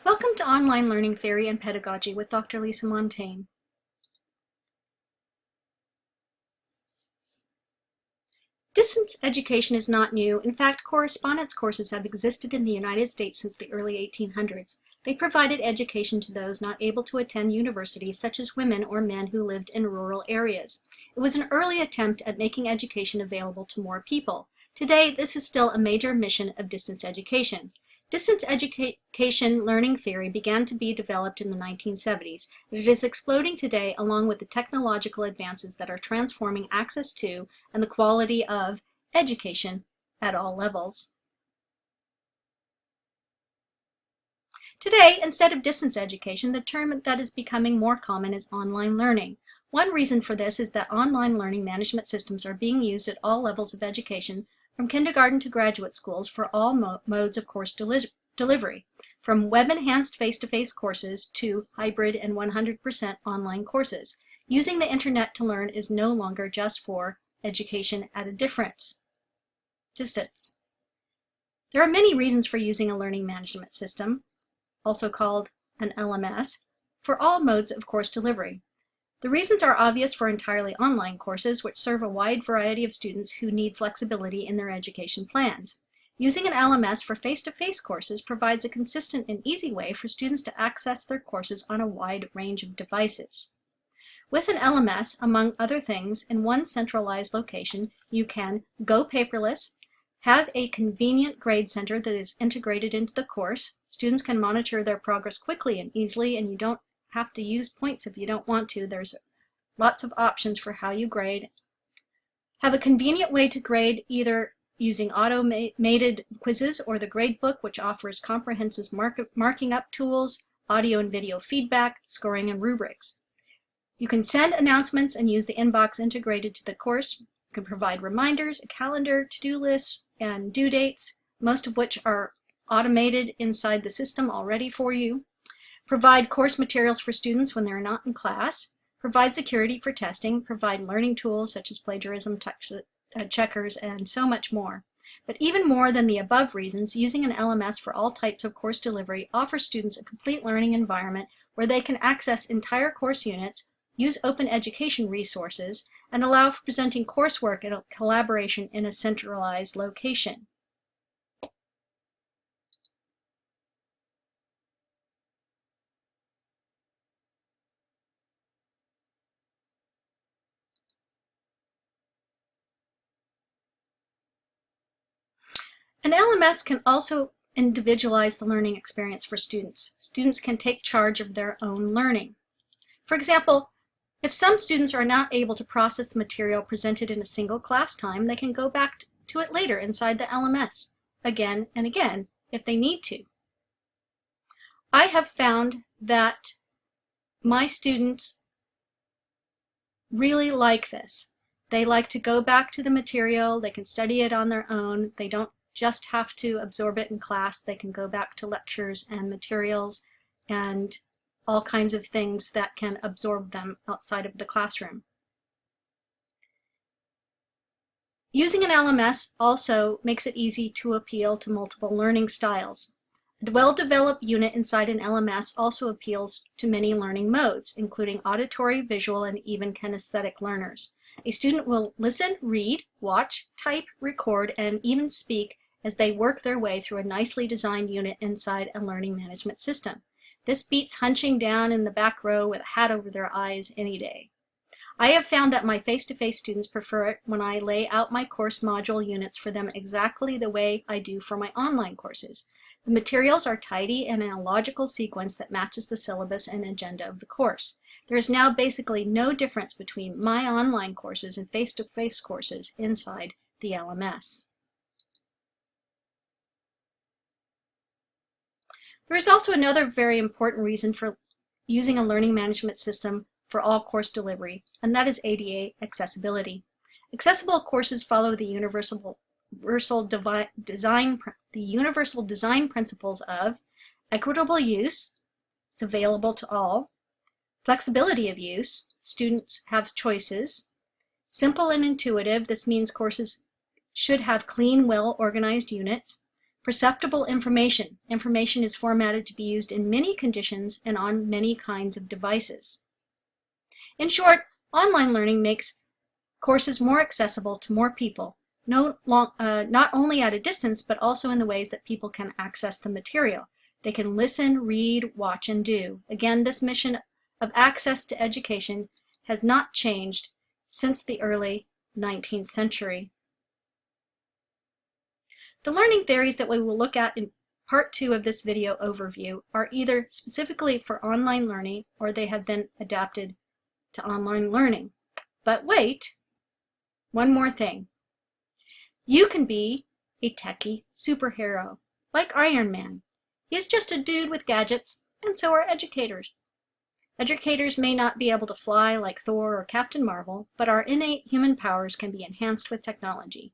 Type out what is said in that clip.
Welcome to Online Learning Theory and Pedagogy with Dr. Lisa Montaigne. Distance education is not new. In fact, correspondence courses have existed in the United States since the early 1800s. They provided education to those not able to attend universities, such as women or men who lived in rural areas. It was an early attempt at making education available to more people. Today, this is still a major mission of distance education. Distance education learning theory began to be developed in the 1970s, and it is exploding today along with the technological advances that are transforming access to and the quality of education at all levels. Today, instead of distance education, the term that is becoming more common is online learning. One reason for this is that online learning management systems are being used at all levels of education, from kindergarten to graduate schools, for all modes of course delivery, from web-enhanced face-to-face courses to hybrid and 100% online courses. Using the internet to learn is no longer just for education at a distance. There are many reasons for using a learning management system, also called an LMS, for all modes of course delivery. The reasons are obvious for entirely online courses, which serve a wide variety of students who need flexibility in their education plans. Using an LMS for face-to-face courses provides a consistent and easy way for students to access their courses on a wide range of devices. With an LMS, among other things, in one centralized location, you can go paperless, have a convenient grade center that is integrated into the course. Students can monitor their progress quickly and easily, and you don't have to use points if you don't want to. There's lots of options for how you grade. Have a convenient way to grade, either using automated quizzes or the gradebook, which offers comprehensive marking up tools, audio and video feedback, scoring, and rubrics. You can send announcements and use the inbox integrated to the course. You can provide reminders, a calendar, to-do lists, and due dates, most of which are automated inside the system already for you. Provide course materials for students when they're not in class, provide security for testing, provide learning tools such as plagiarism checkers, and so much more. But even more than the above reasons, using an LMS for all types of course delivery offers students a complete learning environment where they can access entire course units, use open education resources, and allow for presenting coursework and collaboration in a centralized location. An LMS can also individualize the learning experience for students. Students can take charge of their own learning. For example, if some students are not able to process the material presented in a single class time, they can go back to it later inside the LMS, again and again, if they need to. I have found that my students really like this. They like to go back to the material, they can study it on their own, they don't just have to absorb it in class. They can go back to lectures and materials and all kinds of things that can absorb them outside of the classroom. Using an LMS also makes it easy to appeal to multiple learning styles. A well-developed unit inside an LMS also appeals to many learning modes, including auditory, visual, and even kinesthetic learners. A student will listen, read, watch, type, record, and even speak as they work their way through a nicely designed unit inside a learning management system. This beats hunching down in the back row with a hat over their eyes any day. I have found that my face-to-face students prefer it when I lay out my course module units for them exactly the way I do for my online courses. The materials are tidy and in a logical sequence that matches the syllabus and agenda of the course. There is now basically no difference between my online courses and face-to-face courses inside the LMS. There is also another very important reason for using a learning management system for all course delivery, and that is ADA accessibility. Accessible courses follow the universal design principles of equitable use, it's available to all, flexibility of use, students have choices, simple and intuitive, this means courses should have clean, well-organized units, Perceptible information. Information is formatted to be used in many conditions and on many kinds of devices. In short, online learning makes courses more accessible to more people, not only at a distance, but also in the ways that people can access the material. They can listen, read, watch, and do. Again, this mission of access to education has not changed since the early 19th century. The learning theories that we will look at in part 2 of this video overview are either specifically for online learning or they have been adapted to online learning. But wait, one more thing. You can be a techie superhero, like Iron Man. He is just a dude with gadgets, and so are educators. Educators may not be able to fly like Thor or Captain Marvel, but our innate human powers can be enhanced with technology.